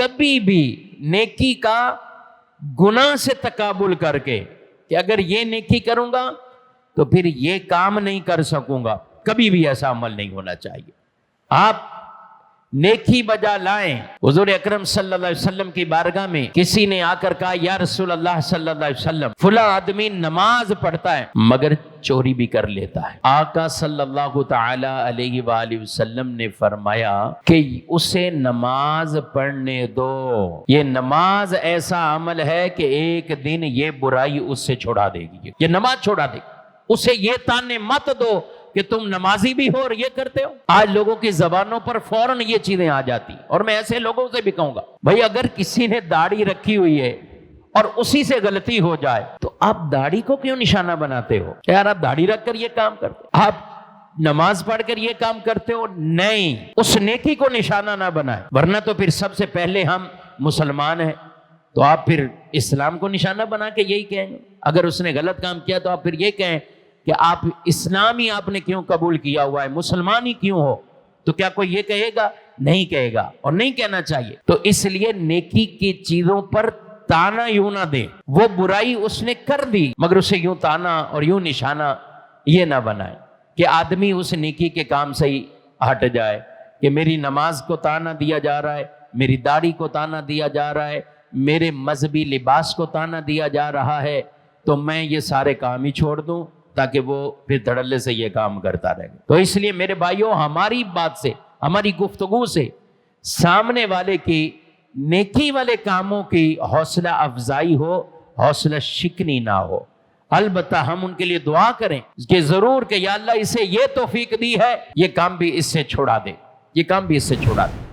کبھی بھی نیکی کا گناہ سے تقابل کر کے کہ اگر یہ نیکی کروں گا تو پھر یہ کام نہیں کر سکوں گا، کبھی بھی ایسا عمل نہیں ہونا چاہیے۔ آپ نیکی بجا لائیں۔ حضور اکرم صلی اللہ علیہ وسلم کی بارگاہ میں کسی نے آ کر کہا یا رسول اللہ صلی اللہ علیہ وسلم، فلاں آدمی نماز پڑھتا ہے مگر چوری بھی کر لیتا ہے۔ آقا صلی اللہ تعالی علیہ وآلہ وسلم نے فرمایا کہ اسے نماز پڑھنے دو، یہ نماز ایسا عمل ہے کہ ایک دن یہ برائی اس سے چھڑا دے گی، یہ نماز چھڑا دے گی۔ اسے یہ تانے مت دو کہ تم نمازی بھی ہو اور یہ کرتے ہو۔ آج لوگوں کی زبانوں پر فوراً یہ چیزیں آ جاتی، اور میں ایسے لوگوں سے بھی کہوں گا بھائی اگر کسی نے داڑھی رکھی ہوئی ہے اور اسی سے غلطی ہو جائے تو آپ داڑھی کو کیوں نشانہ بناتے ہو؟ یار آپ داڑھی رکھ کر یہ کام کرتے ہو، آپ نماز پڑھ کر یہ کام کرتے ہو، نہیں، اس نیکی کو نشانہ نہ بنائیں، ورنہ تو پھر سب سے پہلے ہم مسلمان ہیں تو آپ پھر اسلام کو نشانہ بنا کے یہی کہیں گے۔ اگر اس نے غلط کام کیا تو آپ پھر یہ کہیں کہ آپ اسلام ہی آپ نے کیوں قبول کیا ہوا ہے، مسلمان ہی کیوں ہو؟ تو کیا کوئی یہ کہے گا؟ نہیں کہے گا، اور نہیں کہنا چاہیے۔ تو اس لیے نیکی کی چیزوں پر تانا یوں نہ دیں، وہ برائی اس نے کر دی مگر اسے یوں تانا اور یوں نشانہ یہ نہ بنائے کہ آدمی اس نیکی کے کام سے ہی ہٹ جائے کہ میری نماز کو تانا دیا جا رہا ہے، میری داڑھی کو تانا دیا جا رہا ہے، میرے مذہبی لباس کو تانا دیا جا رہا ہے، تو میں یہ سارے کام ہی چھوڑ دوں تاکہ وہ پھر دھڑلے سے یہ کام کرتا رہے گا۔ تو اس لیے میرے بھائیوں، ہماری بات سے، ہماری گفتگو سے سامنے والے کی نیکی والے کاموں کی حوصلہ افزائی ہو، حوصلہ شکنی نہ ہو۔ البتہ ہم ان کے لیے دعا کریں کہ ضرور کہ یا اللہ اسے یہ توفیق دی ہے، یہ کام بھی اس سے چھڑا دے، یہ کام بھی اس سے چھڑا دے۔